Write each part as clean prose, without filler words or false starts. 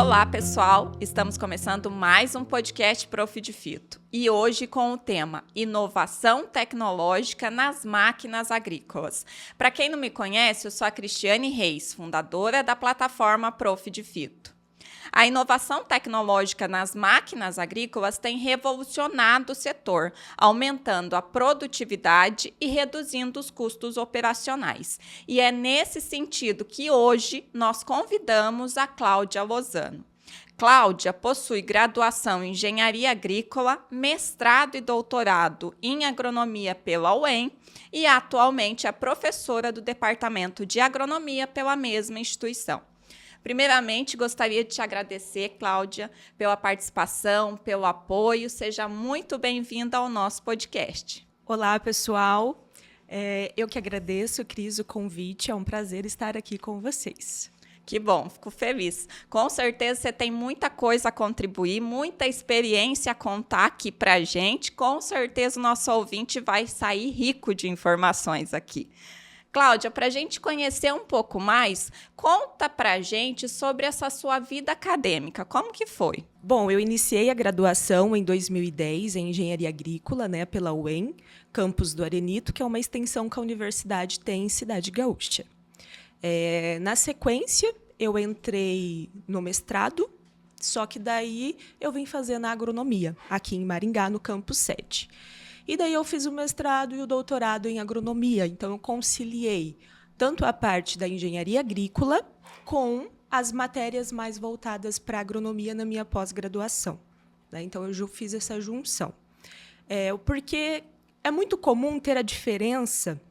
Olá, pessoal! Estamos começando mais um podcast Prof de Fito e hoje com o tema Inovação Tecnológica nas Máquinas Agrícolas. Para quem não me conhece, eu sou a Cristiane Reis, fundadora da plataforma Prof de Fito. A inovação tecnológica nas máquinas agrícolas tem revolucionado o setor, aumentando a produtividade e reduzindo os custos operacionais. E é nesse sentido que hoje nós convidamos a Cláudia Lozano. Cláudia possui graduação em Engenharia Agrícola, mestrado e doutorado em Agronomia pela UEM e atualmente é professora do Departamento de Agronomia pela mesma instituição. Primeiramente, gostaria de te agradecer, Cláudia, pela participação, pelo apoio. Seja muito bem-vinda ao nosso podcast. Olá, pessoal. Eu que agradeço, Cris, o convite. É um prazer estar aqui com vocês. Que bom, fico feliz. Com certeza você tem muita coisa a contribuir, muita experiência a contar aqui para a gente. Com certeza o nosso ouvinte vai sair rico de informações aqui. Cláudia, para a gente conhecer um pouco mais, conta para a gente sobre essa sua vida acadêmica. Como que foi? Bom, eu iniciei a graduação em 2010 em Engenharia Agrícola, pela UEM, campus do Arenito, que é uma extensão que a universidade tem em Cidade Gaúcha. Na sequência, eu entrei no mestrado, só que daí eu vim fazendo a agronomia, aqui em Maringá, no campus 7. E daí eu fiz o mestrado e o doutorado em agronomia. Então, eu conciliei tanto a parte da engenharia agrícola com as matérias mais voltadas para a agronomia na minha pós-graduação. Então, eu fiz essa junção. Porque é muito comum ter a diferença,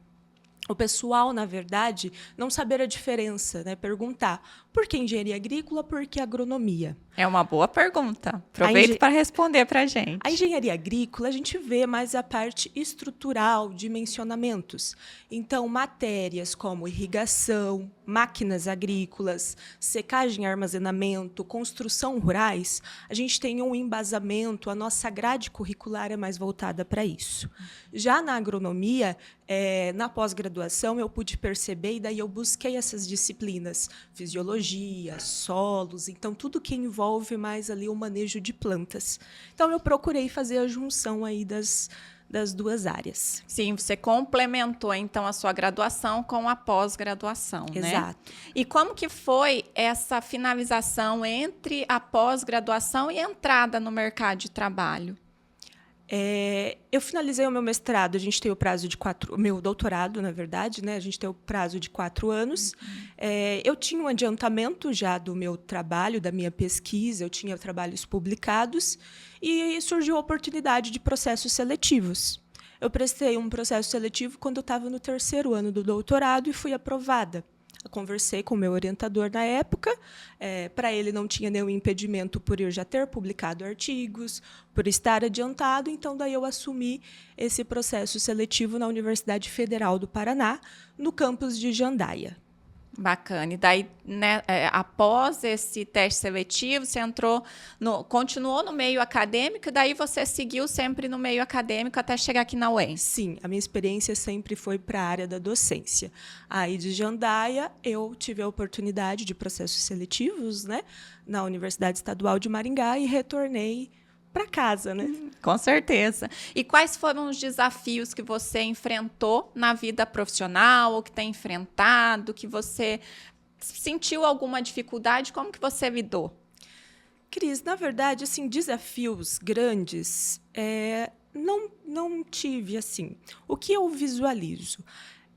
o pessoal, na verdade, não saber a diferença, perguntar por que engenharia agrícola, por que agronomia? É uma boa pergunta. Aproveito para responder para a gente. A engenharia agrícola, a gente vê mais a parte estrutural, dimensionamentos. Então, matérias como irrigação, máquinas agrícolas, secagem e armazenamento, construção rurais, a gente tem um embasamento, a nossa grade curricular é mais voltada para isso. Já na agronomia, na pós-graduação, eu pude perceber, e daí eu busquei essas disciplinas, fisiologia, solos, então tudo que envolve mais ali o manejo de plantas. Então, eu procurei fazer a junção aí das duas áreas. Sim, você complementou, então, a sua graduação com a pós-graduação, né? Exato. E como que foi essa finalização entre a pós-graduação e a entrada no mercado de trabalho? Eu finalizei o meu mestrado, a gente tem o prazo de meu doutorado, na verdade, a gente tem o prazo de 4 anos. Eu tinha um adiantamento já do meu trabalho, da minha pesquisa, eu tinha trabalhos publicados e surgiu a oportunidade de processos seletivos. Eu prestei um processo seletivo quando eu estava no 3º ano do doutorado e fui aprovada. Eu conversei com o meu orientador na época, para ele não tinha nenhum impedimento por eu já ter publicado artigos, por estar adiantado, então daí eu assumi esse processo seletivo na Universidade Federal do Paraná, no campus de Jandaia. Bacana. E daí, após esse teste seletivo, você continuou no meio acadêmico, e daí você seguiu sempre no meio acadêmico até chegar aqui na UEM? Sim, a minha experiência sempre foi para a área da docência. Aí, de Jandaia, eu tive a oportunidade de processos seletivos, na Universidade Estadual de Maringá e retornei para casa, Com certeza. E quais foram os desafios que você enfrentou na vida profissional, ou que tem enfrentado, que você sentiu alguma dificuldade? Como que você lidou? Cris, na verdade, desafios grandes, não tive, O que eu visualizo?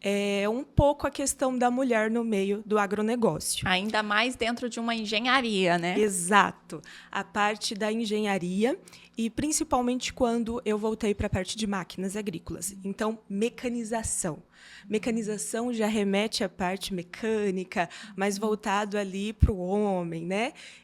É um pouco a questão da mulher no meio do agronegócio. Ainda mais dentro de uma engenharia, né? Exato. A parte da engenharia e principalmente quando eu voltei para a parte de máquinas agrícolas. Então, mecanização. Mecanização já remete à parte mecânica, mais voltado ali para o homem,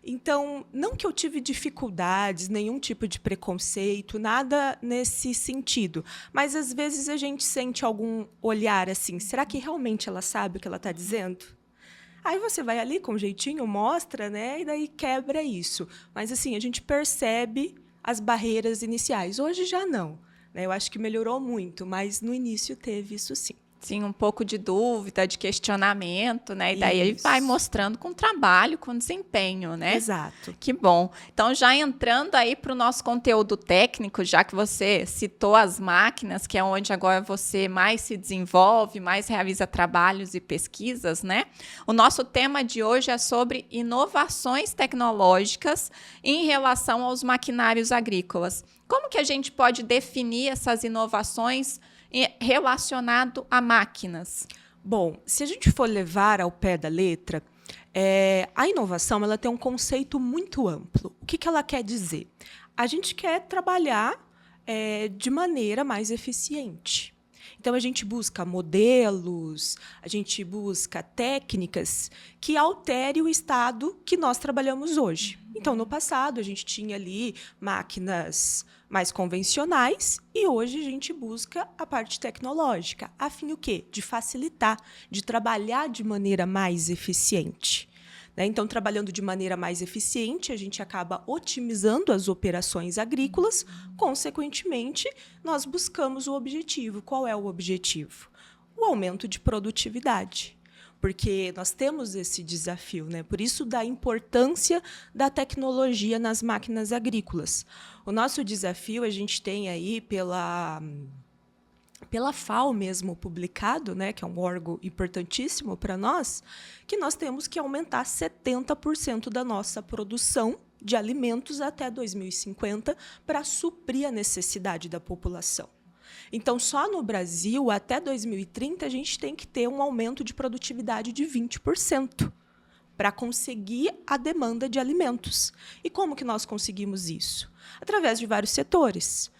Então, não que eu tive dificuldades, nenhum tipo de preconceito, nada nesse sentido. Mas, às vezes, a gente sente algum olhar assim, será que realmente ela sabe o que ela está dizendo? Aí você vai ali com jeitinho, mostra, e daí quebra isso. Mas, a gente percebe as barreiras iniciais. Hoje já não. Eu acho que melhorou muito, mas no início teve isso sim. Sim, um pouco de dúvida, de questionamento, né? E daí ele Isso. vai mostrando com trabalho, com desempenho, né? Exato. Que bom. Então, já entrando aí para o nosso conteúdo técnico, já que você citou as máquinas, que é onde agora você mais se desenvolve, mais realiza trabalhos e pesquisas, né? O nosso tema de hoje é sobre inovações tecnológicas em relação aos maquinários agrícolas. Como que a gente pode definir essas inovações relacionado a máquinas? Bom, se a gente for levar ao pé da letra, a inovação ela tem um conceito muito amplo. O que ela quer dizer? A gente quer trabalhar de maneira mais eficiente. Então, a gente busca modelos, a gente busca técnicas que alterem o estado que nós trabalhamos hoje. Então, no passado, a gente tinha ali máquinas mais convencionais e hoje a gente busca a parte tecnológica, a fim o quê? De facilitar, de trabalhar de maneira mais eficiente. Então, trabalhando de maneira mais eficiente, a gente acaba otimizando as operações agrícolas. Consequentemente, nós buscamos o objetivo. Qual é o objetivo? O aumento de produtividade. Porque nós temos esse desafio, né? Por isso, da importância da tecnologia nas máquinas agrícolas. O nosso desafio, a gente tem aí pela FAO mesmo publicado, né, que é um órgão importantíssimo para nós, que nós temos que aumentar 70% da nossa produção de alimentos até 2050 para suprir a necessidade da população. Então, só no Brasil, até 2030, a gente tem que ter um aumento de produtividade de 20% para conseguir a demanda de alimentos. E como que nós conseguimos isso? Através de vários setores.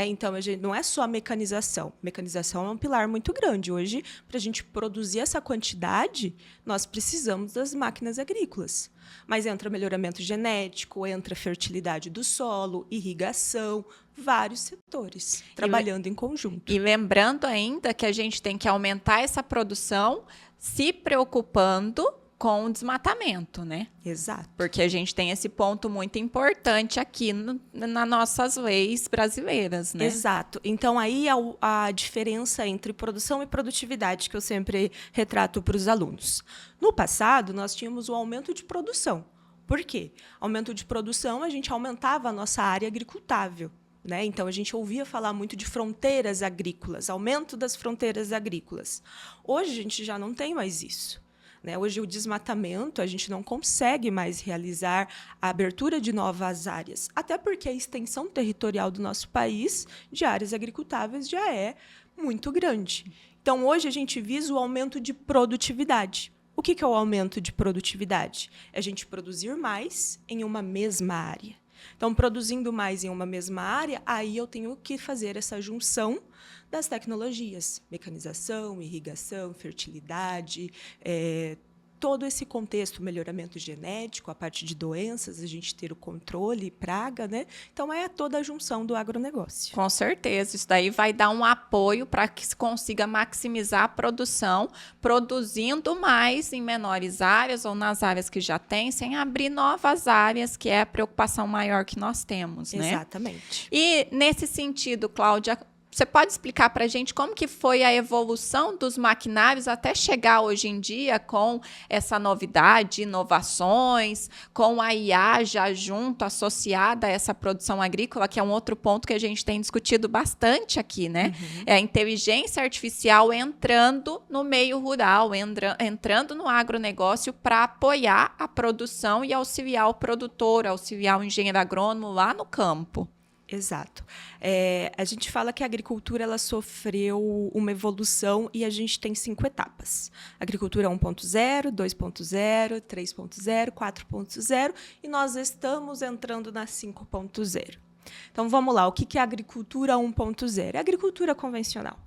Então, a gente, não é só a mecanização. Mecanização é um pilar muito grande. Hoje, para a gente produzir essa quantidade, nós precisamos das máquinas agrícolas. Mas entra melhoramento genético, entra fertilidade do solo, irrigação, vários setores trabalhando em conjunto. E lembrando ainda que a gente tem que aumentar essa produção se preocupando com o desmatamento, né? Exato. Porque a gente tem esse ponto muito importante aqui nas nossas leis brasileiras, né? Exato. Então, aí a diferença entre produção e produtividade que eu sempre retrato para os alunos. No passado, nós tínhamos o aumento de produção. Por quê? Aumento de produção, a gente aumentava a nossa área agricultável. Então, a gente ouvia falar muito de fronteiras agrícolas, aumento das fronteiras agrícolas. Hoje, a gente já não tem mais isso. Hoje, o desmatamento, a gente não consegue mais realizar a abertura de novas áreas, até porque a extensão territorial do nosso país de áreas agricultáveis já é muito grande. Então, hoje, a gente visa o aumento de produtividade. O que é o aumento de produtividade? É a gente produzir mais em uma mesma área. Então, produzindo mais em uma mesma área, aí eu tenho que fazer essa junção das tecnologias, mecanização, irrigação, fertilidade, todo esse contexto, melhoramento genético, a parte de doenças, a gente ter o controle, praga, né? Então, é toda a junção do agronegócio. Com certeza, isso daí vai dar um apoio para que se consiga maximizar a produção, produzindo mais em menores áreas ou nas áreas que já tem, sem abrir novas áreas, que é a preocupação maior que nós temos, né? Exatamente. E, nesse sentido, Cláudia, você pode explicar para a gente como que foi a evolução dos maquinários até chegar hoje em dia com essa novidade, inovações, com a IA já junto, associada a essa produção agrícola, que é um outro ponto que a gente tem discutido bastante aqui, né? É a inteligência artificial entrando no meio rural, entrando no agronegócio para apoiar a produção e auxiliar o produtor, auxiliar o engenheiro agrônomo lá no campo. Exato. A gente fala que a agricultura ela sofreu uma evolução e a gente tem 5 etapas. Agricultura 1.0, 2.0, 3.0, 4.0 e nós estamos entrando na 5.0. Então, vamos lá. O que é a agricultura 1.0? É a agricultura convencional.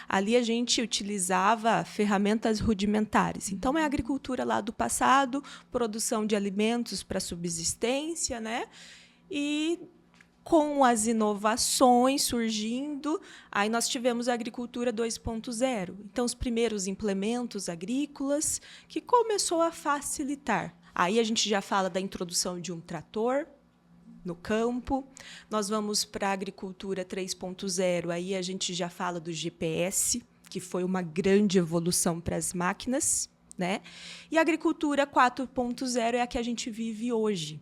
Ali a gente utilizava ferramentas rudimentares. Então, é a agricultura lá do passado, produção de alimentos para subsistência, e com as inovações surgindo, aí nós tivemos a agricultura 2.0. Então, os primeiros implementos agrícolas que começou a facilitar. Aí a gente já fala da introdução de um trator no campo. Nós vamos para a agricultura 3.0, aí a gente já fala do GPS. que foi uma grande evolução para as máquinas, né? E a agricultura 4.0 é a que a gente vive hoje,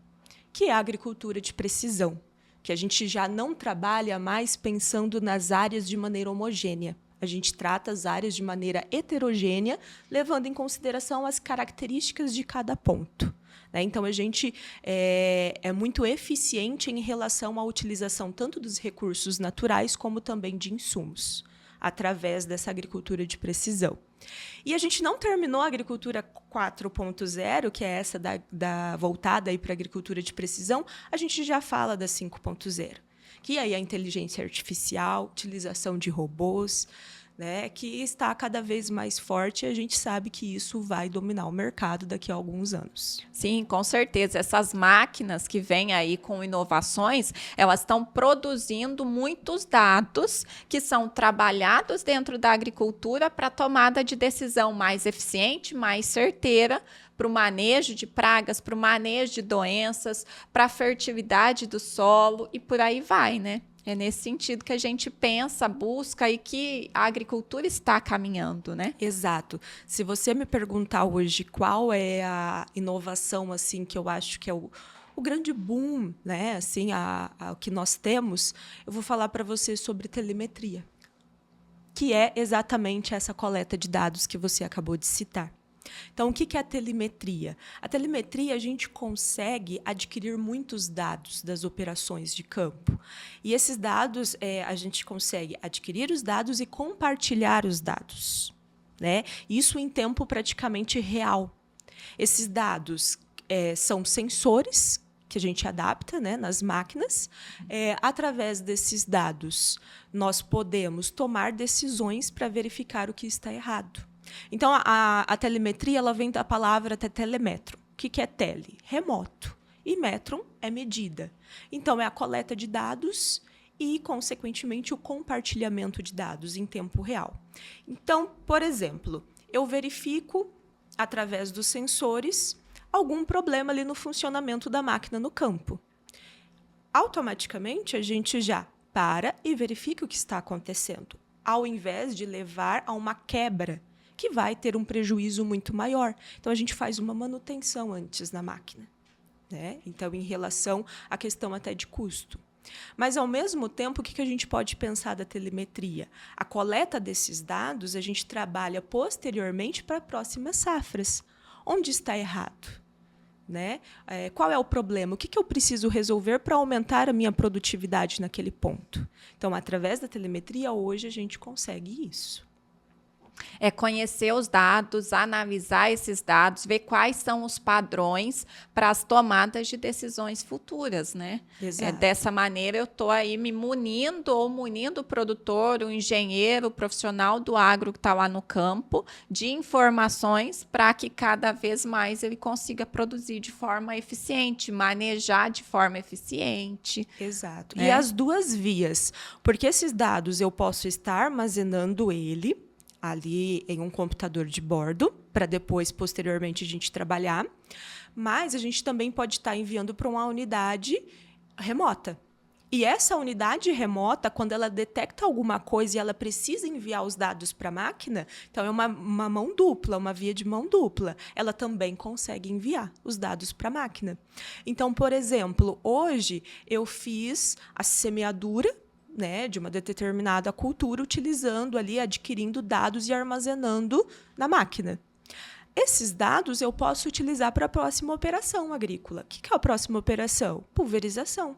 que é a agricultura de precisão, que a gente já não trabalha mais pensando nas áreas de maneira homogênea. A gente trata as áreas de maneira heterogênea, levando em consideração as características de cada ponto. Então, a gente é muito eficiente em relação à utilização tanto dos recursos naturais como também de insumos, através dessa agricultura de precisão. E a gente não terminou a agricultura 4.0, que é essa voltada para a agricultura de precisão, a gente já fala da 5.0, que aí é a inteligência artificial, utilização de robôs, né, que está cada vez mais forte, e a gente sabe que isso vai dominar o mercado daqui a alguns anos. Sim, com certeza. Essas máquinas que vêm aí com inovações, elas estão produzindo muitos dados que são trabalhados dentro da agricultura para tomada de decisão mais eficiente, mais certeira, para o manejo de pragas, para o manejo de doenças, para a fertilidade do solo e por aí vai, né? É nesse sentido que a gente pensa, busca e que a agricultura está caminhando, né? Exato. Se você me perguntar hoje qual é a inovação assim que eu acho que é o grande boom, né, assim, o que nós temos, eu vou falar para você sobre telemetria, que é exatamente essa coleta de dados que você acabou de citar. Então, o que é a telemetria? A telemetria, a gente consegue adquirir muitos dados das operações de campo. E esses dados, a gente consegue adquirir os dados e compartilhar os dados, né? Isso em tempo praticamente real. Esses dados são sensores que a gente adapta, né, nas máquinas. Através desses dados, nós podemos tomar decisões para verificar o que está errado. Então, a telemetria ela vem da palavra telemetro. O que é tele? Remoto. E metron é medida. Então, é a coleta de dados e, consequentemente, o compartilhamento de dados em tempo real. Então, por exemplo, eu verifico, através dos sensores, algum problema ali no funcionamento da máquina no campo. Automaticamente, a gente já para e verifica o que está acontecendo, ao invés de levar a uma quebra, que vai ter um prejuízo muito maior. Então, a gente faz uma manutenção antes na máquina, né? Então, em relação à questão até de custo. Mas, ao mesmo tempo, o que a gente pode pensar da telemetria? A coleta desses dados, a gente trabalha posteriormente para próximas safras. Onde está errado? Né? Qual é o problema? O que eu preciso resolver para aumentar a minha produtividade naquele ponto? Então, através da telemetria, hoje, a gente consegue isso. É conhecer os dados, analisar esses dados, ver quais são os padrões para as tomadas de decisões futuras, né? Exato. Dessa maneira, eu estou aí me munindo o produtor, o engenheiro, o profissional do agro que está lá no campo, de informações para que cada vez mais ele consiga produzir de forma eficiente, manejar de forma eficiente. Exato. E as duas vias, porque esses dados eu posso estar armazenando ele ali em um computador de bordo, para depois, posteriormente, a gente trabalhar. Mas a gente também pode estar enviando para uma unidade remota. E essa unidade remota, quando ela detecta alguma coisa e ela precisa enviar os dados para a máquina, então é uma mão dupla, uma via de mão dupla. Ela também consegue enviar os dados para a máquina. Então, por exemplo, hoje eu fiz a semeadura, né, de uma determinada cultura, utilizando ali, adquirindo dados e armazenando na máquina. Esses dados eu posso utilizar para a próxima operação agrícola. O que é a próxima operação? Pulverização.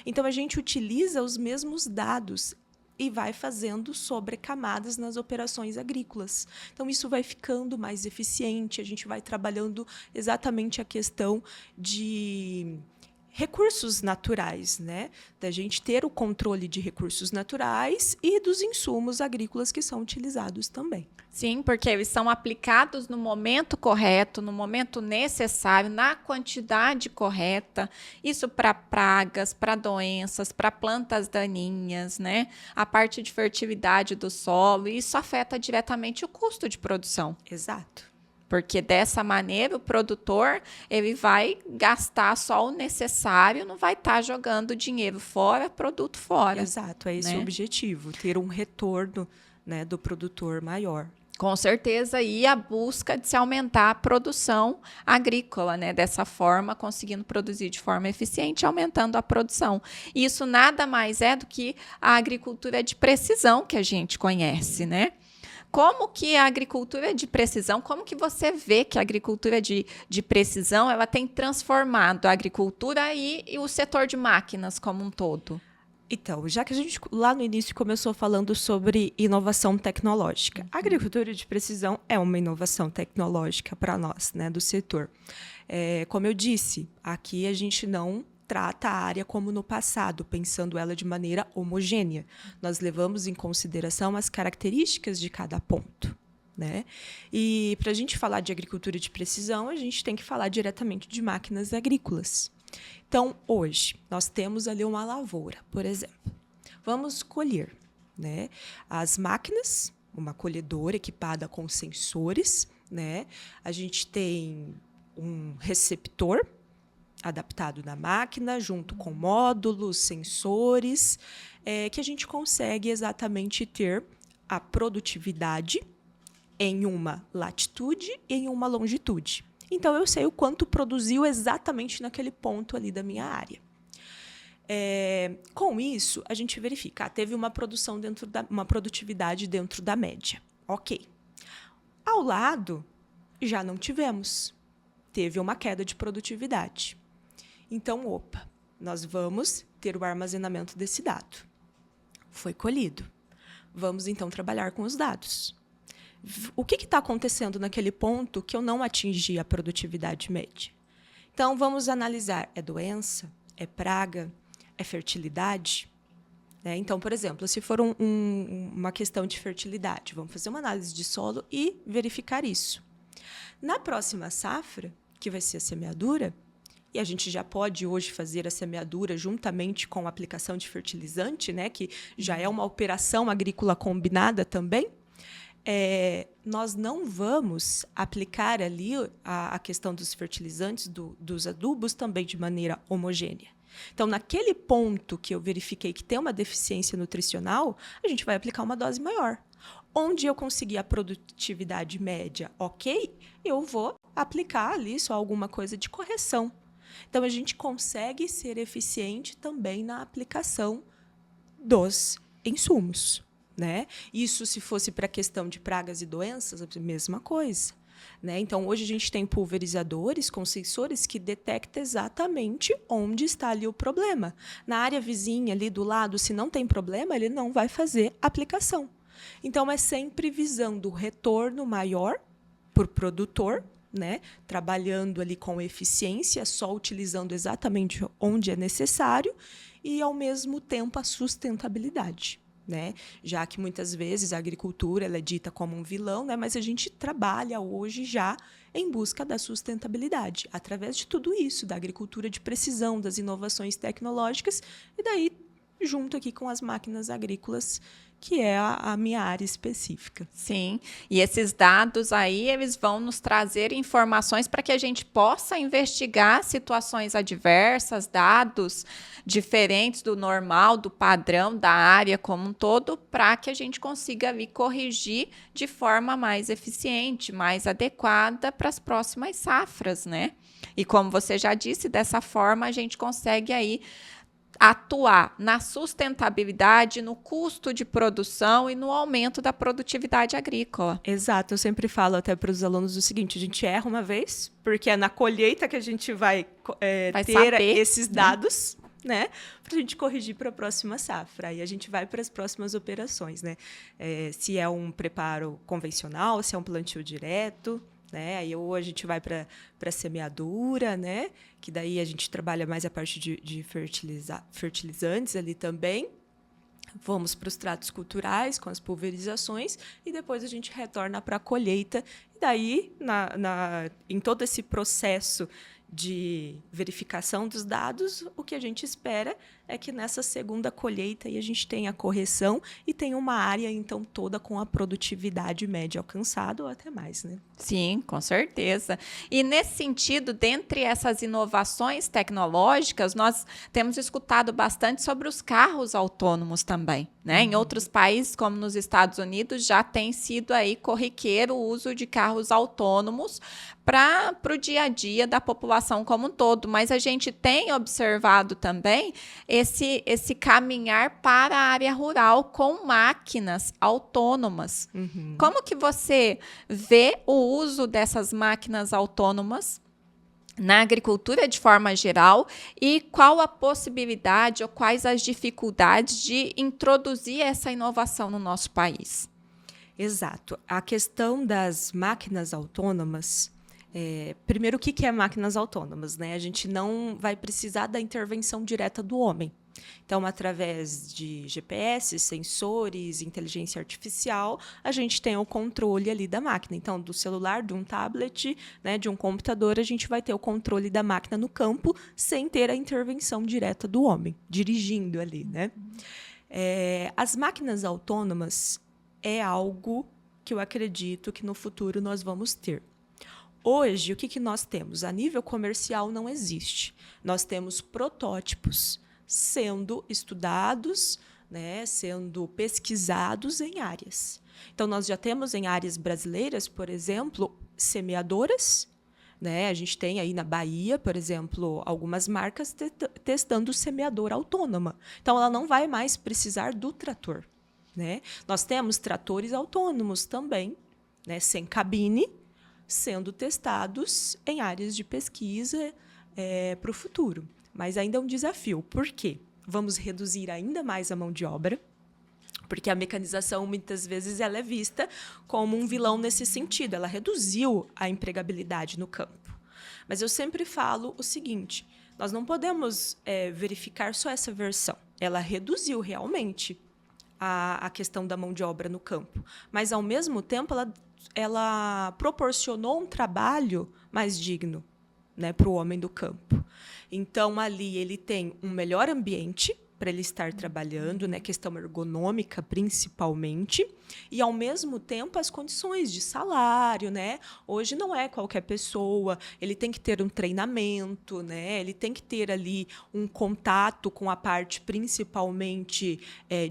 Então, a gente utiliza os mesmos dados e vai fazendo sobrecamadas nas operações agrícolas. Então, isso vai ficando mais eficiente, a gente vai trabalhando exatamente a questão de recursos naturais, né? Da gente ter o controle de recursos naturais e dos insumos agrícolas que são utilizados também. Sim, porque eles são aplicados no momento correto, no momento necessário, na quantidade correta. Isso para pragas, para doenças, para plantas daninhas, né? A parte de fertilidade do solo. E isso afeta diretamente o custo de produção. Exato. Porque dessa maneira o produtor ele vai gastar só o necessário, não vai estar jogando dinheiro fora, produto fora. Exato, é esse o objetivo, ter um retorno, né, do produtor maior. Com certeza, e a busca de se aumentar a produção agrícola, né? Dessa forma, conseguindo produzir de forma eficiente, aumentando a produção. Isso nada mais é do que a agricultura de precisão que a gente conhece, né? Como que a agricultura de precisão, como que você vê que a agricultura de precisão ela tem transformado a agricultura e o setor de máquinas como um todo? Então, já que a gente lá no início começou falando sobre inovação tecnológica, a agricultura de precisão é uma inovação tecnológica para nós, né, do setor. Como eu disse, aqui a gente não trata a área como no passado, pensando ela de maneira homogênea. Nós levamos em consideração as características de cada ponto, né? E para a gente falar de agricultura de precisão, a gente tem que falar diretamente de máquinas agrícolas. Então, hoje, nós temos ali uma lavoura, por exemplo. Vamos colher, né? As máquinas, uma colhedora equipada com sensores, né? A gente tem um receptor adaptado na máquina, junto com módulos, sensores, que a gente consegue exatamente ter a produtividade em uma latitude e em uma longitude. Então, eu sei o quanto produziu exatamente naquele ponto ali da minha área. Com isso, a gente verifica, teve uma produção uma produtividade dentro da média. Ok. Ao lado, já não tivemos. Teve uma queda de produtividade. Então, nós vamos ter o armazenamento desse dado. Foi colhido. Vamos, então, trabalhar com os dados. O que está acontecendo naquele ponto que eu não atingi a produtividade média? Então, vamos analisar. É doença? É praga? É fertilidade? Então, por exemplo, se for uma questão de fertilidade, vamos fazer uma análise de solo e verificar isso. Na próxima safra, que vai ser a semeadura, e a gente já pode hoje fazer a semeadura juntamente com a aplicação de fertilizante, né, que já é uma operação agrícola combinada também, nós não vamos aplicar ali a questão dos fertilizantes, dos adubos, também de maneira homogênea. Então, naquele ponto que eu verifiquei que tem uma deficiência nutricional, a gente vai aplicar uma dose maior. Onde eu conseguir a produtividade média, ok, eu vou aplicar ali só alguma coisa de correção. Então, a gente consegue ser eficiente também na aplicação dos insumos, né? Isso, se fosse para a questão de pragas e doenças, a mesma coisa, né? Então, hoje a gente tem pulverizadores com sensores que detectam exatamente onde está ali o problema. Na área vizinha, ali do lado, se não tem problema, ele não vai fazer aplicação. Então, é sempre visando o retorno maior por produtor, né? Trabalhando ali com eficiência, só utilizando exatamente onde é necessário e, ao mesmo tempo, a sustentabilidade, né? Já que muitas vezes a agricultura ela é dita como um vilão, né? Mas a gente trabalha hoje já em busca da sustentabilidade, através de tudo isso, da agricultura de precisão, das inovações tecnológicas, e daí junto aqui com as máquinas agrícolas, que é a minha área específica. Sim, e esses dados aí, eles vão nos trazer informações para que a gente possa investigar situações adversas, dados diferentes do normal, do padrão, da área como um todo, para que a gente consiga ali corrigir de forma mais eficiente, mais adequada para as próximas safras, né? E como você já disse, dessa forma a gente consegue aí atuar na sustentabilidade, no custo de produção e no aumento da produtividade agrícola. Exato, eu sempre falo até para os alunos o seguinte, a gente erra uma vez, porque é na colheita que a gente vai ter saber, esses dados, né, para a gente corrigir para a próxima safra. Aí a gente vai para as próximas operações, né? Se é um preparo convencional, se é um plantio direto, né? Aí ou a gente vai para a semeadura, né? Que daí a gente trabalha mais a parte de fertilizantes ali também. Vamos para os tratos culturais com as pulverizações e depois a gente retorna para a colheita. E daí, em todo esse processo de verificação dos dados, o que a gente espera é que nessa segunda colheita aí a gente tem a correção e tem uma área, então, toda com a produtividade média alcançada ou até mais, né? Sim, com certeza. E nesse sentido, dentre essas inovações tecnológicas, nós temos escutado bastante sobre os carros autônomos também, né? Em outros países, como nos Estados Unidos, já tem sido aí corriqueiro o uso de carros autônomos para o dia a dia da população como um todo. Mas a gente tem observado também esse caminhar para a área rural com máquinas autônomas. Como que você vê o uso dessas máquinas autônomas na agricultura de forma geral e qual a possibilidade ou quais as dificuldades de introduzir essa inovação no nosso país? Exato. A questão das máquinas autônomas, primeiro, o que é máquinas autônomas, né? A gente não vai precisar da intervenção direta do homem. Então, através de GPS, sensores, inteligência artificial, a gente tem o controle ali da máquina. Então, do celular, de um tablet, né, de um computador, a gente vai ter o controle da máquina no campo sem ter a intervenção direta do homem, dirigindo ali, né? As máquinas autônomas é algo que eu acredito que no futuro nós vamos ter. Hoje, o que nós temos? A nível comercial não existe. Nós temos protótipos sendo estudados, né, sendo pesquisados em áreas. Então, nós já temos em áreas brasileiras, por exemplo, semeadoras, né? A gente tem aí na Bahia, por exemplo, algumas marcas testando semeadora autônoma. Então, ela não vai mais precisar do trator, né? Nós temos tratores autônomos também, né, sem cabine, sendo testados em áreas de pesquisa para o futuro. Mas ainda é um desafio. Por quê? Vamos reduzir ainda mais a mão de obra, porque a mecanização, muitas vezes, ela é vista como um vilão nesse sentido. Ela reduziu a empregabilidade no campo. Mas eu sempre falo o seguinte, nós não podemos verificar só essa versão. Ela reduziu realmente a questão da mão de obra no campo, mas, ao mesmo tempo, ela proporcionou um trabalho mais digno, né, para o homem do campo. Então, ali ele tem um melhor ambiente para ele estar trabalhando, né, questão ergonômica principalmente, e, ao mesmo tempo, as condições de salário, né? Hoje não é qualquer pessoa, ele tem que ter um treinamento, né? Ele tem que ter ali um contato com a parte principalmente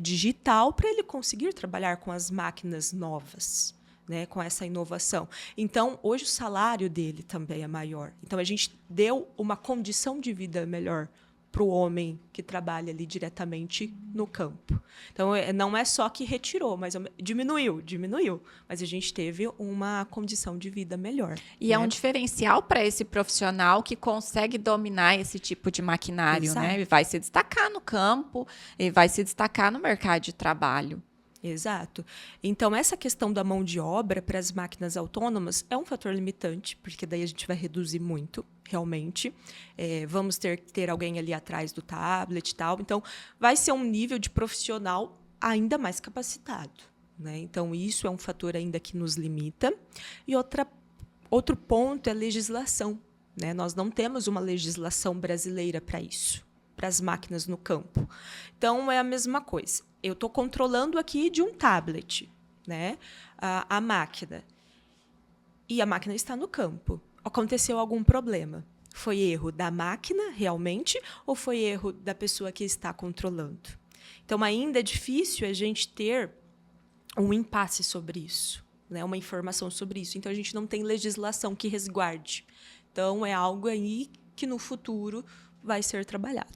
digital para ele conseguir trabalhar com as máquinas novas, né, com essa inovação. Então, hoje o salário dele também é maior. Então, a gente deu uma condição de vida melhor para o homem que trabalha ali diretamente no campo. Então, não é só que retirou, mas diminuiu. Mas a gente teve uma condição de vida melhor. E né? É um diferencial para esse profissional que consegue dominar esse tipo de maquinário. Exato. Né? Ele vai se destacar no campo, ele vai se destacar no mercado de trabalho. Exato. Então, essa questão da mão de obra para as máquinas autônomas é um fator limitante, porque daí a gente vai reduzir muito, realmente. Vamos ter que ter alguém ali atrás do tablet e tal. Então, vai ser um nível de profissional ainda mais capacitado, né? Então, isso é um fator ainda que nos limita. E outro ponto é a legislação, né? Nós não temos uma legislação brasileira para isso, para as máquinas no campo. Então, é a mesma coisa. Eu estou controlando aqui de um tablet, né, a máquina. E a máquina está no campo. Aconteceu algum problema? Foi erro da máquina, realmente, ou foi erro da pessoa que está controlando? Então, ainda é difícil a gente ter um impasse sobre isso, né, uma informação sobre isso. Então, a gente não tem legislação que resguarde. Então, é algo aí que, no futuro, vai ser trabalhado.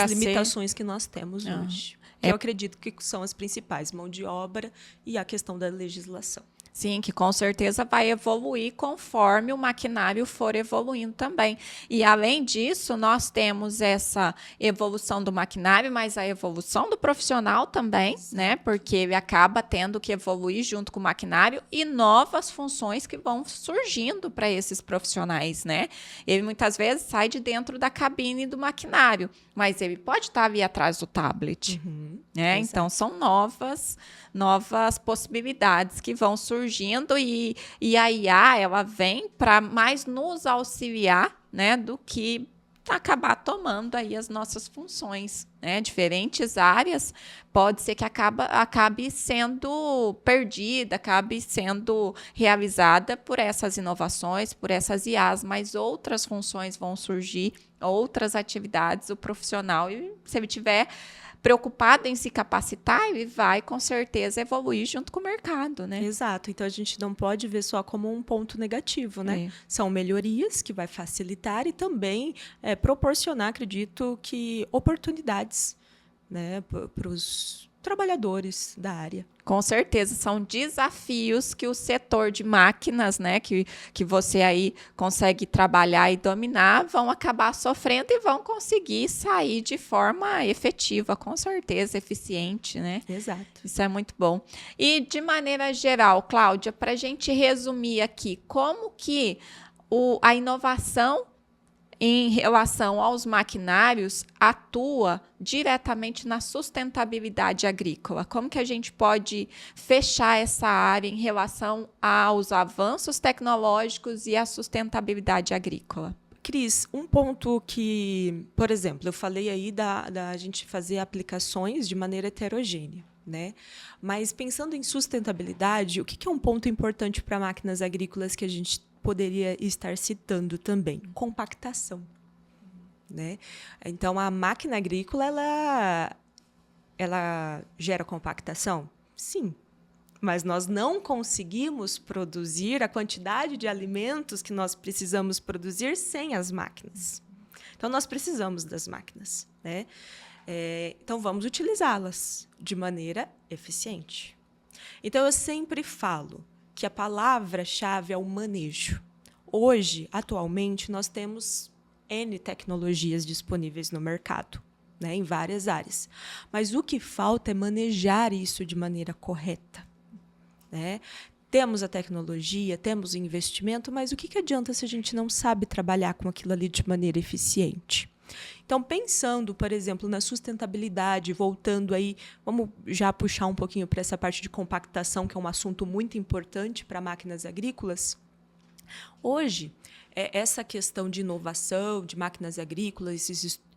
As limitações que nós temos hoje. Eu acredito que são as principais, mão de obra e a questão da legislação. Sim, que com certeza vai evoluir conforme o maquinário for evoluindo também. E, além disso, nós temos essa evolução do maquinário, mas a evolução do profissional também, né? Porque ele acaba tendo que evoluir junto com o maquinário e novas funções que vão surgindo para esses profissionais, né? Ele, muitas vezes, sai de dentro da cabine do maquinário, mas ele pode estar ali atrás do tablet, né? Então, são novas possibilidades que vão surgindo e a IA, ela vem para mais nos auxiliar, né, do que acabar tomando aí as nossas funções, né? Diferentes áreas, pode ser que acabe sendo perdida, acabe sendo realizada por essas inovações, por essas IAs, mas outras funções vão surgir, outras atividades, o profissional, e se ele tiver preocupado em se capacitar, ele vai com certeza evoluir junto com o mercado, né? Exato. Então a gente não pode ver só como um ponto negativo, né? São melhorias que vai facilitar e também proporcionar, acredito, que oportunidades, né, para os trabalhadores da área. Com certeza, são desafios que o setor de máquinas, né, que você aí consegue trabalhar e dominar, vão acabar sofrendo e vão conseguir sair de forma efetiva, com certeza, eficiente, né? Exato. Isso é muito bom. E, de maneira geral, Cláudia, para a gente resumir aqui, como que a inovação em relação aos maquinários, atua diretamente na sustentabilidade agrícola? Como que a gente pode fechar essa área em relação aos avanços tecnológicos e à sustentabilidade agrícola? Cris, um ponto que, por exemplo, eu falei aí da gente fazer aplicações de maneira heterogênea, né? Mas pensando em sustentabilidade, o que é um ponto importante para máquinas agrícolas que a gente poderia estar citando também? Compactação, né? Então, a máquina agrícola, ela gera compactação? Sim. Mas nós não conseguimos produzir a quantidade de alimentos que nós precisamos produzir sem as máquinas. Então, nós precisamos das máquinas, né? Então, vamos utilizá-las de maneira eficiente. Então, eu sempre falo que a palavra-chave é o manejo. Hoje, atualmente, nós temos N tecnologias disponíveis no mercado, né, em várias áreas. Mas o que falta é manejar isso de maneira correta, né? Temos a tecnologia, temos o investimento, mas o que adianta se a gente não sabe trabalhar com aquilo ali de maneira eficiente? Então, pensando, por exemplo, na sustentabilidade, voltando aí, vamos já puxar um pouquinho para essa parte de compactação, que é um assunto muito importante para máquinas agrícolas. Hoje, essa questão de inovação, de máquinas agrícolas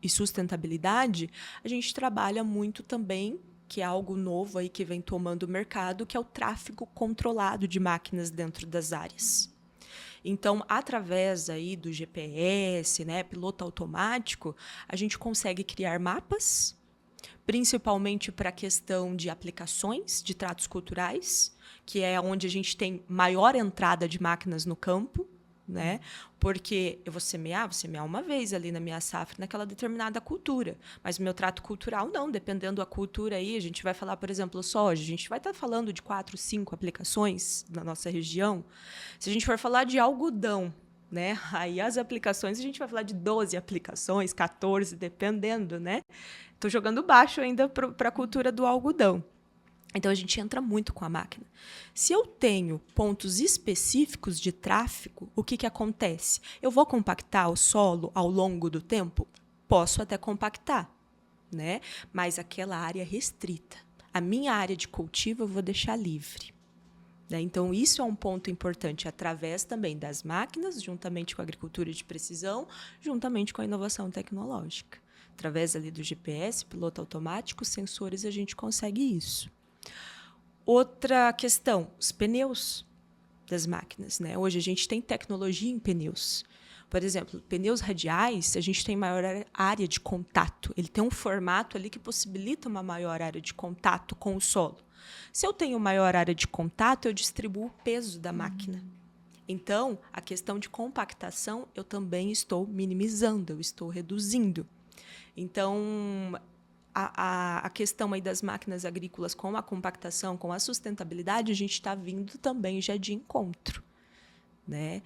e sustentabilidade, a gente trabalha muito também, que é algo novo aí que vem tomando o mercado, que é o tráfego controlado de máquinas dentro das áreas. Então, através aí do GPS, né, piloto automático, a gente consegue criar mapas, principalmente para a questão de aplicações de tratos culturais, que é onde a gente tem maior entrada de máquinas no campo, né? Porque eu vou semear uma vez ali na minha safra, naquela determinada cultura. Mas o meu trato cultural não, dependendo da cultura aí, a gente vai falar, por exemplo, soja, a gente vai estar falando de 4, 5 aplicações na nossa região. Se a gente for falar de algodão, né? Aí as aplicações, a gente vai falar de 12 aplicações, 14, dependendo, né? Estou jogando baixo ainda para a cultura do algodão. Então, a gente entra muito com a máquina. Se eu tenho pontos específicos de tráfego, o que acontece? Eu vou compactar o solo ao longo do tempo? Posso até compactar, né? Mas aquela área restrita. A minha área de cultivo eu vou deixar livre. Né? Então, isso é um ponto importante, através também das máquinas, juntamente com a agricultura de precisão, juntamente com a inovação tecnológica. Através ali do GPS, piloto automático, sensores, a gente consegue isso. Outra questão, os pneus das máquinas, né? Hoje a gente tem tecnologia em pneus. Por exemplo, pneus radiais, a gente tem maior área de contato. Ele tem um formato ali que possibilita uma maior área de contato com o solo. Se eu tenho maior área de contato, eu distribuo o peso da máquina. Então, a questão de compactação, eu também estou minimizando, eu estou reduzindo. Então, a questão aí das máquinas agrícolas com a compactação, com a sustentabilidade, a gente está vindo também já de encontro. Né?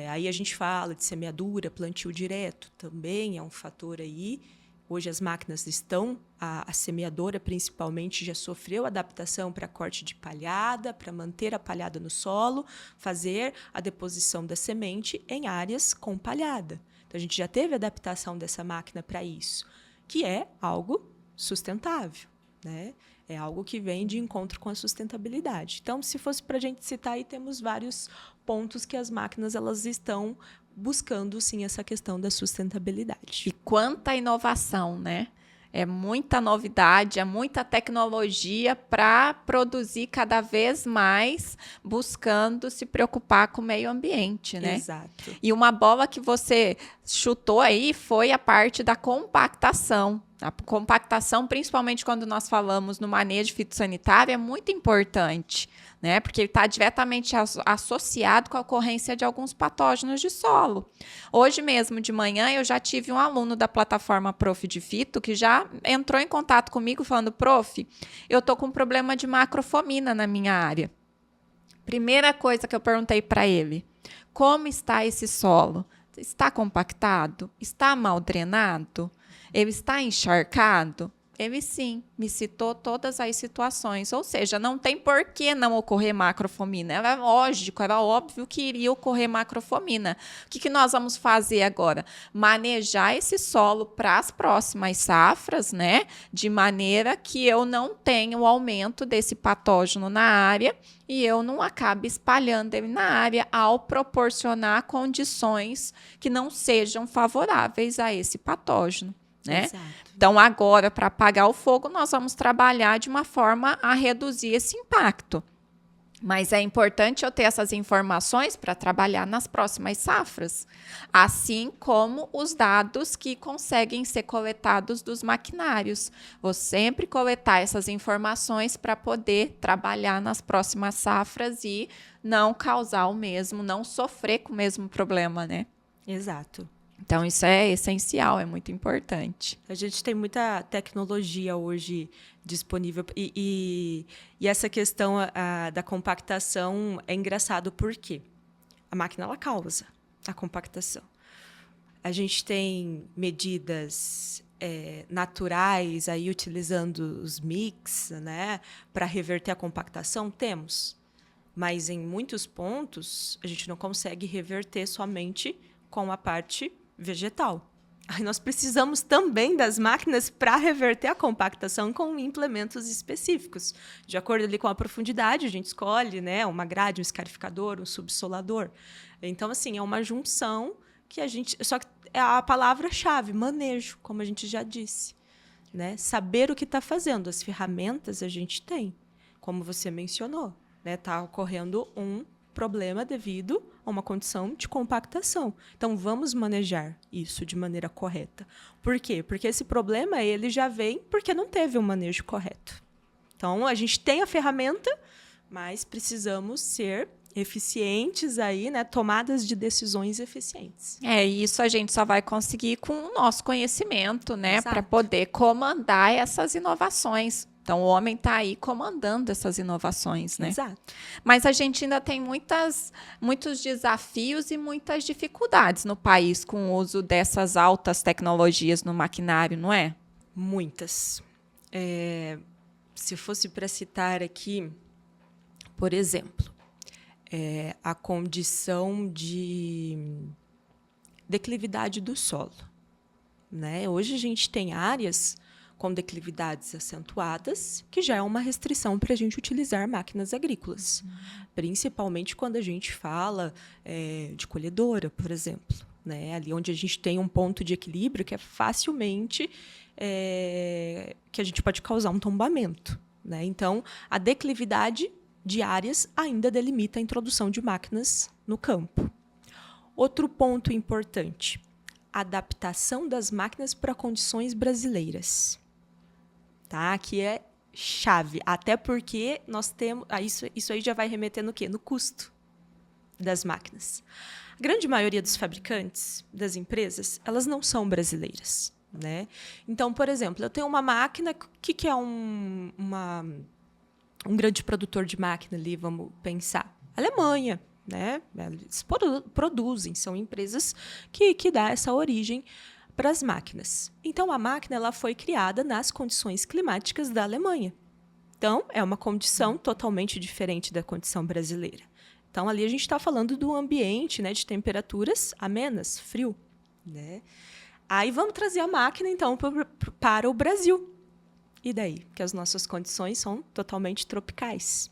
Aí a gente fala de semeadura, plantio direto, também é um fator aí. Hoje as máquinas estão, a semeadora principalmente já sofreu adaptação para corte de palhada, para manter a palhada no solo, fazer a deposição da semente em áreas com palhada. Então a gente já teve adaptação dessa máquina para isso, que é algo sustentável, né? É algo que vem de encontro com a sustentabilidade. Então, se fosse para a gente citar, aí temos vários pontos que as máquinas elas estão buscando, sim, essa questão da sustentabilidade. E quanta inovação, né? É muita novidade, é muita tecnologia para produzir cada vez mais, buscando se preocupar com o meio ambiente, né? Exato. E uma bola que você chutou aí foi a parte da compactação. A compactação, principalmente quando nós falamos no manejo fitossanitário, é muito importante, né? Porque está diretamente associado com a ocorrência de alguns patógenos de solo. Hoje mesmo, de manhã, eu já tive um aluno da plataforma Prof de Fito que já entrou em contato comigo falando: prof, eu estou com um problema de macrofomina na minha área. Primeira coisa que eu perguntei para ele: como está esse solo? Está compactado? Está mal drenado? Ele está encharcado? Ele sim, me citou todas as situações. Ou seja, não tem por que não ocorrer macrofomina. Era lógico, era óbvio que iria ocorrer macrofomina. O que nós vamos fazer agora? Manejar esse solo para as próximas safras, né? De maneira que eu não tenha o aumento desse patógeno na área e eu não acabe espalhando ele na área ao proporcionar condições que não sejam favoráveis a esse patógeno. Né? Então, agora, para apagar o fogo, nós vamos trabalhar de uma forma a reduzir esse impacto. Mas é importante eu ter essas informações para trabalhar nas próximas safras, assim como os dados que conseguem ser coletados dos maquinários. Vou sempre coletar essas informações para poder trabalhar nas próximas safras e não causar o mesmo, não sofrer com o mesmo problema, né? Exato. Então, isso é essencial, é muito importante. A gente tem muita tecnologia hoje disponível e essa questão da compactação é engraçado porque a máquina ela causa a compactação. A gente tem medidas naturais aí utilizando os mix, né, para reverter a compactação, temos. Mas em muitos pontos a gente não consegue reverter somente com a parte vegetal. Aí nós precisamos também das máquinas para reverter a compactação com implementos específicos. De acordo ali com a profundidade, a gente escolhe, né, uma grade, um escarificador, um subsolador. Então, assim, é uma junção que a gente... Só que é a palavra-chave, manejo, como a gente já disse. Né? Saber o que está fazendo. As ferramentas a gente tem, como você mencionou. Está ocorrendo um problema devido a uma condição de compactação. Então, vamos manejar isso de maneira correta. Por quê? Porque esse problema ele já vem porque não teve um manejo correto. Então, a gente tem a ferramenta, mas precisamos ser eficientes aí, né? Tomadas de decisões eficientes. Isso a gente só vai conseguir com o nosso conhecimento, né? Para poder comandar essas inovações. Então, o homem está aí comandando essas inovações, né? Exato. Mas a gente ainda tem muitos desafios e muitas dificuldades no país com o uso dessas altas tecnologias no maquinário, não é? Muitas. Se fosse para citar aqui, por exemplo, a condição de declividade do solo. Né? Hoje a gente tem áreas com declividades acentuadas, que já é uma restrição para a gente utilizar máquinas agrícolas. Principalmente quando a gente fala de colhedora, por exemplo. Né? Ali onde a gente tem um ponto de equilíbrio que é facilmente que a gente pode causar um tombamento. Né? Então, a declividade de áreas ainda delimita a introdução de máquinas no campo. Outro ponto importante, adaptação das máquinas para condições brasileiras. Tá? Que é chave, até porque nós temos... Isso aí já vai remeter no quê? No custo das máquinas. A grande maioria dos fabricantes, das empresas, elas não são brasileiras. Né? Então, por exemplo, eu tenho uma máquina, o que é um grande produtor de máquina ali, vamos pensar? Alemanha. Né? Eles produzem, são empresas que dão essa origem para as máquinas. Então, a máquina ela foi criada nas condições climáticas da Alemanha. Então, é uma condição totalmente diferente da condição brasileira. Então, ali a gente está falando do ambiente, né, de temperaturas amenas, frio. Né? Aí, vamos trazer a máquina, então, para o Brasil. E daí? Porque as nossas condições são totalmente tropicais.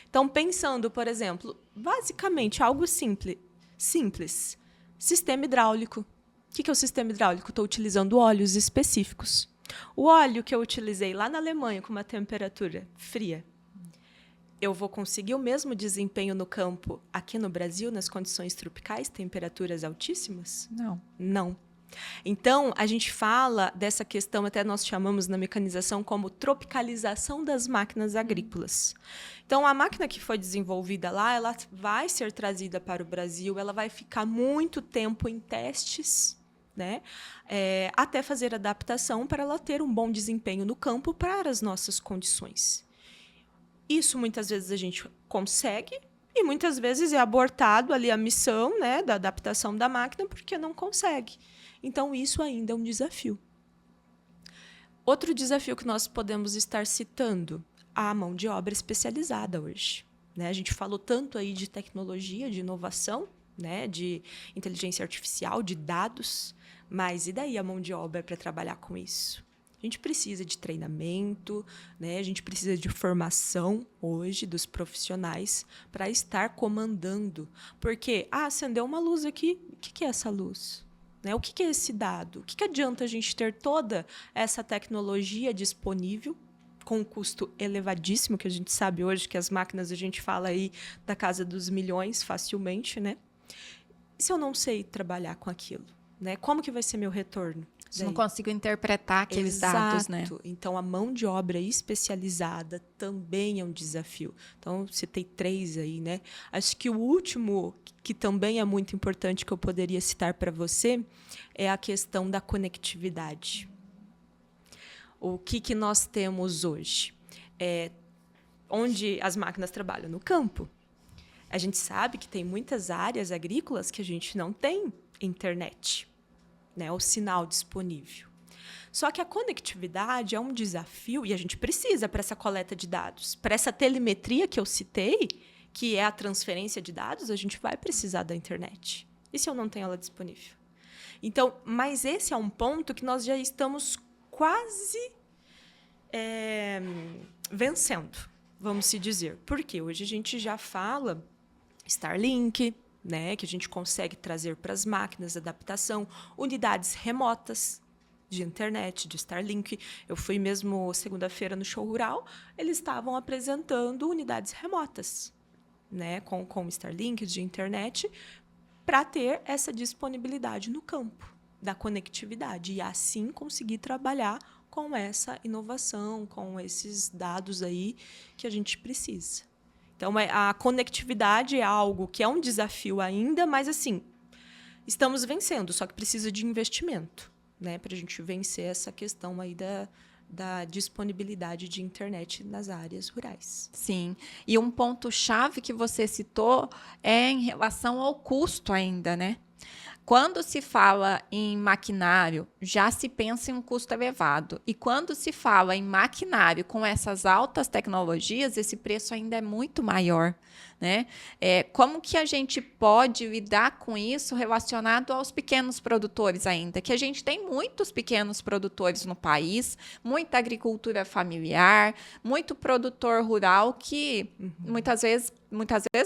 Então, pensando, por exemplo, basicamente, algo simples. Sistema hidráulico. O que é o sistema hidráulico? Estou utilizando óleos específicos. O óleo que eu utilizei lá na Alemanha com uma temperatura fria, eu vou conseguir o mesmo desempenho no campo aqui no Brasil, nas condições tropicais, temperaturas altíssimas? Não. Não. Então, a gente fala dessa questão, até nós chamamos na mecanização como tropicalização das máquinas agrícolas. Então, a máquina que foi desenvolvida lá, ela vai ser trazida para o Brasil, ela vai ficar muito tempo em testes, né? Até fazer adaptação para ela ter um bom desempenho no campo para as nossas condições. Isso, muitas vezes, a gente consegue e, muitas vezes, é abortado ali a missão, né, da adaptação da máquina porque não consegue. Então, isso ainda é um desafio. Outro desafio que nós podemos estar citando, a mão de obra especializada hoje. Né? A gente falou tanto aí de tecnologia, de inovação, né, de inteligência artificial, de dados, mas e daí a mão de obra para trabalhar com isso? A gente precisa de treinamento, né? A gente precisa de formação hoje dos profissionais para estar comandando. Porque, acendeu uma luz aqui, o que é essa luz? Né? O que é esse dado? O que adianta a gente ter toda essa tecnologia disponível com um custo elevadíssimo, que a gente sabe hoje que as máquinas, a gente fala aí da casa dos milhões facilmente, né? E se eu não sei trabalhar com aquilo? Né? Como que vai ser meu retorno? Se não consigo interpretar aqueles dados, né? Então, a mão de obra especializada também é um desafio. Então, citei 3 aí, né? Acho que o último, que também é muito importante, que eu poderia citar para você, é a questão da conectividade. O que nós temos hoje? Onde as máquinas trabalham? No campo. A gente sabe que tem muitas áreas agrícolas que a gente não tem internet. Né, o sinal disponível. Só que a conectividade é um desafio e a gente precisa para essa coleta de dados. Para essa telemetria que eu citei, que é a transferência de dados, a gente vai precisar da internet. E se eu não tenho ela disponível? Então, mas esse é um ponto que nós já estamos quase vencendo, vamos se dizer. Porque hoje a gente já fala Starlink, né, que a gente consegue trazer para as máquinas, adaptação, unidades remotas de internet, de Starlink. Eu fui mesmo segunda-feira no show rural, eles estavam apresentando unidades remotas, né, com Starlink de internet, para ter essa disponibilidade no campo da conectividade e assim conseguir trabalhar com essa inovação, com esses dados aí que a gente precisa. Então, a conectividade é algo que é um desafio ainda, mas, assim, estamos vencendo, só que precisa de investimento, né, para a gente vencer essa questão aí da disponibilidade de internet nas áreas rurais. Sim. E um ponto-chave que você citou é em relação ao custo ainda, né? Quando se fala em maquinário, já se pensa em um custo elevado. E quando se fala em maquinário com essas altas tecnologias, esse preço ainda é muito maior, né? Como que a gente pode lidar com isso relacionado aos pequenos produtores ainda? Que a gente tem muitos pequenos produtores no país, muita agricultura familiar, muito produtor rural que muitas vezes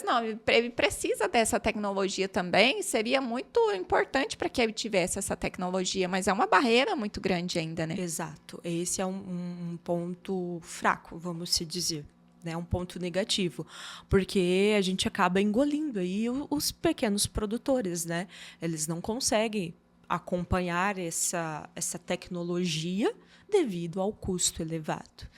não, ele precisa dessa tecnologia também, seria muito importante para que ele tivesse essa tecnologia, mas é uma barreira muito grande ainda, né? Exato, esse é um ponto fraco, vamos se dizer, né? Um ponto negativo, porque a gente acaba engolindo aí os pequenos produtores, né? Eles não conseguem acompanhar essa tecnologia devido ao custo elevado,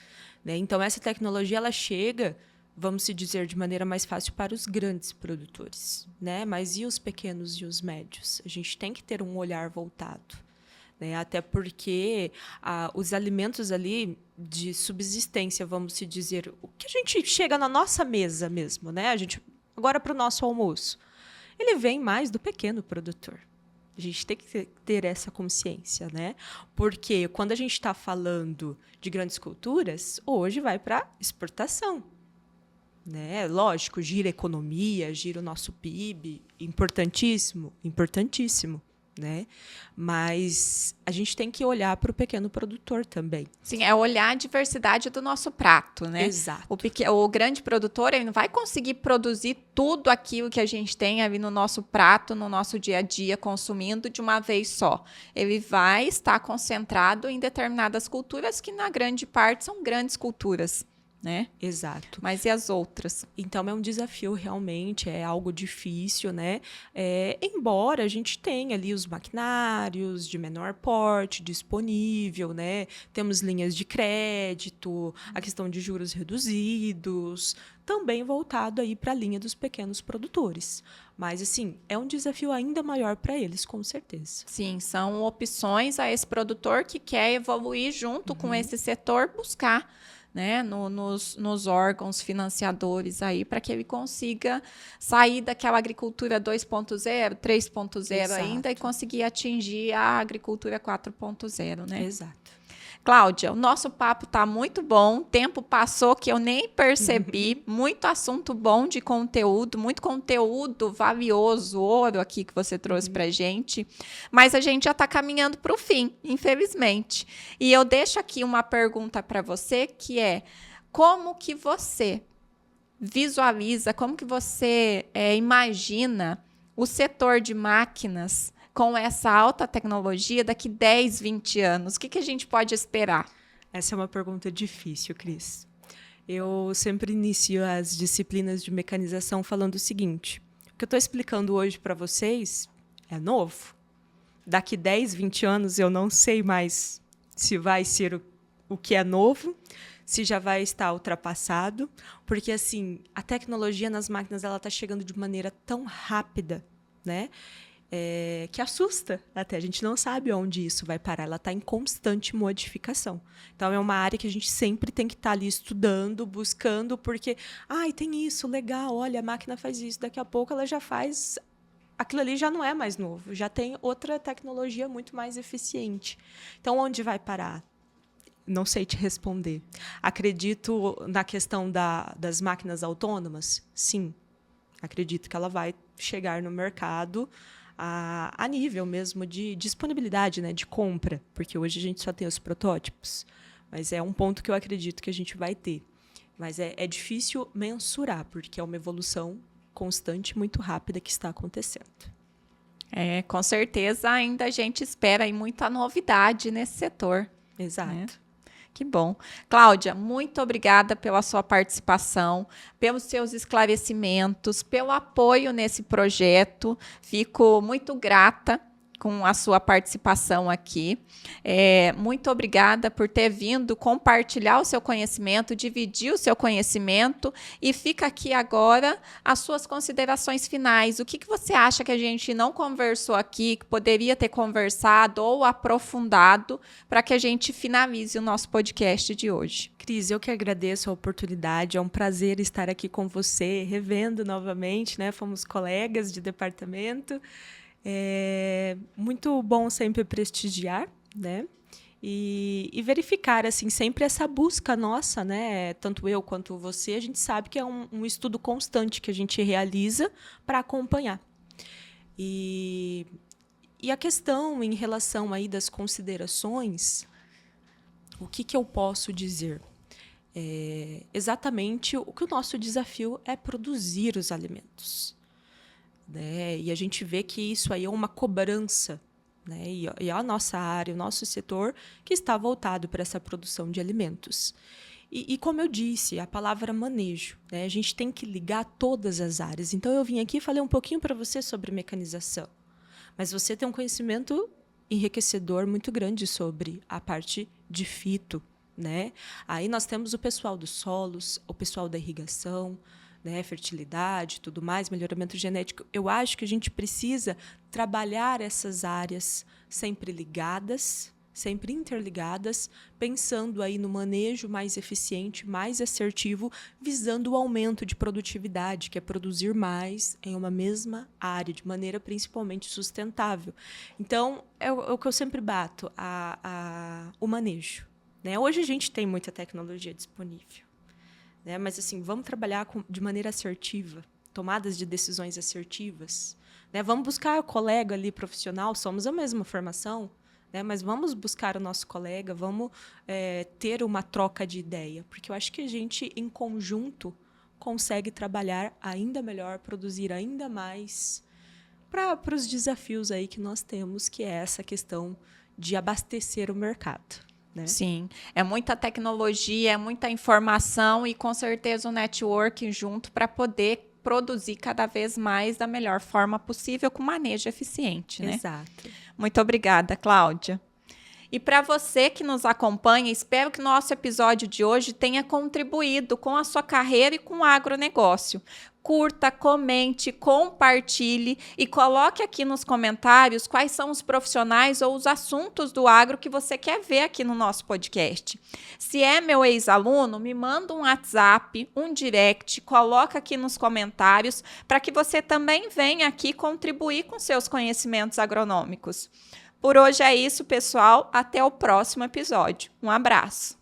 né? Então, essa tecnologia ela chega, vamos se dizer, de maneira mais fácil para os grandes produtores, né? Mas e os pequenos e os médios? A gente tem que ter um olhar voltado, né? Até porque os alimentos ali de subsistência, vamos se dizer, o que a gente chega na nossa mesa mesmo, né? A gente, agora para o nosso almoço, ele vem mais do pequeno produtor. A gente tem que ter essa consciência, né? Porque quando a gente está falando de grandes culturas, hoje vai para exportação. Né? Lógico, gira a economia, gira o nosso PIB, importantíssimo, importantíssimo. né? Mas a gente tem que olhar para o pequeno produtor também. Sim, é olhar a diversidade do nosso prato, né? Exato. O grande produtor, ele não vai conseguir produzir tudo aquilo que a gente tem ali no nosso prato, no nosso dia a dia, consumindo de uma vez só. Ele vai estar concentrado em determinadas culturas que, na grande parte, são grandes culturas, né? Exato. Mas e as outras? Então, é um desafio realmente, é algo difícil, né? Embora a gente tenha ali os maquinários de menor porte disponível, né? Temos linhas de crédito, a questão de juros reduzidos, também voltado aí para a linha dos pequenos produtores. Mas, assim, é um desafio ainda maior para eles, com certeza. Sim, são opções a esse produtor que quer evoluir junto com esse setor, buscar, né, nos órgãos financiadores aí, para que ele consiga sair daquela agricultura 2.0, 3.0 ainda e conseguir atingir a agricultura 4.0, né? Exato. Cláudia, o nosso papo está muito bom, o tempo passou que eu nem percebi, muito assunto bom de conteúdo, muito conteúdo valioso, ouro aqui que você trouxe para gente, mas a gente já está caminhando para o fim, infelizmente. E eu deixo aqui uma pergunta para você, que é: como que você visualiza, como que você imagina o setor de máquinas com essa alta tecnologia daqui 10, 20 anos? O que a gente pode esperar? Essa é uma pergunta difícil, Cris. Eu sempre inicio as disciplinas de mecanização falando o seguinte: o que eu estou explicando hoje para vocês é novo. Daqui 10, 20 anos eu não sei mais se vai ser o que é novo, se já vai estar ultrapassado, porque assim, a tecnologia nas máquinas ela está chegando de maneira tão rápida, né? Que assusta até. A gente não sabe onde isso vai parar. Ela está em constante modificação. Então, é uma área que a gente sempre tem que estar ali estudando, buscando, porque, tem isso, legal, olha, a máquina faz isso, daqui a pouco ela já faz... Aquilo ali já não é mais novo, já tem outra tecnologia muito mais eficiente. Então, onde vai parar? Não sei te responder. Acredito na questão das máquinas autônomas? Sim. Acredito que ela vai chegar no mercado a nível mesmo de disponibilidade, né, de compra, porque hoje a gente só tem os protótipos, mas é um ponto que eu acredito que a gente vai ter. Mas é difícil mensurar, porque é uma evolução constante, muito rápida que está acontecendo. Com certeza ainda a gente espera aí muita novidade nesse setor. Exato. Né? Que bom. Cláudia, muito obrigada pela sua participação, pelos seus esclarecimentos, pelo apoio nesse projeto. Fico muito grata com a sua participação aqui. Muito obrigada por ter vindo compartilhar o seu conhecimento, dividir o seu conhecimento, e fica aqui agora as suas considerações finais. O que você acha que a gente não conversou aqui, que poderia ter conversado ou aprofundado para que a gente finalize o nosso podcast de hoje? Cris, eu que agradeço a oportunidade, é um prazer estar aqui com você, revendo novamente, né? Fomos colegas de departamento. É muito bom sempre prestigiar, né? E verificar assim sempre essa busca nossa, né? Tanto eu quanto você, a gente sabe que é um estudo constante que a gente realiza para acompanhar. E a questão em relação aí das considerações, o que eu posso dizer? Exatamente o que o nosso desafio é produzir os alimentos. Né? E a gente vê que isso aí é uma cobrança, né? E a nossa área, o nosso setor, que está voltado para essa produção de alimentos. E como eu disse, a palavra manejo, né? A gente tem que ligar todas as áreas. Então, eu vim aqui e falei um pouquinho para você sobre mecanização. Mas você tem um conhecimento enriquecedor muito grande sobre a parte de fito, né? Aí nós temos o pessoal dos solos, o pessoal da irrigação, né, fertilidade, tudo mais, melhoramento genético. Eu acho que a gente precisa trabalhar essas áreas sempre ligadas, sempre interligadas, pensando aí no manejo mais eficiente, mais assertivo, visando o aumento de produtividade, que é produzir mais em uma mesma área, de maneira principalmente sustentável. Então, é o que eu sempre bato, o manejo. Né? Hoje a gente tem muita tecnologia disponível. Né? Mas, assim, vamos trabalhar de maneira assertiva tomadas de decisões assertivas. Né? Vamos buscar o colega ali profissional, somos a mesma formação, né? Mas vamos buscar o nosso colega, vamos ter uma troca de ideia, porque eu acho que a gente, em conjunto, consegue trabalhar ainda melhor, produzir ainda mais para os desafios aí que nós temos, que é essa questão de abastecer o mercado. Né? Sim, é muita tecnologia, é muita informação e com certeza o networking junto para poder produzir cada vez mais da melhor forma possível com manejo eficiente, né? Exato. Muito obrigada, Cláudia. E para você que nos acompanha, espero que nosso episódio de hoje tenha contribuído com a sua carreira e com o agronegócio. Curta, comente, compartilhe e coloque aqui nos comentários quais são os profissionais ou os assuntos do agro que você quer ver aqui no nosso podcast. Se é meu ex-aluno, me manda um WhatsApp, um direct, coloca aqui nos comentários para que você também venha aqui contribuir com seus conhecimentos agronômicos. Por hoje é isso, pessoal. Até o próximo episódio. Um abraço.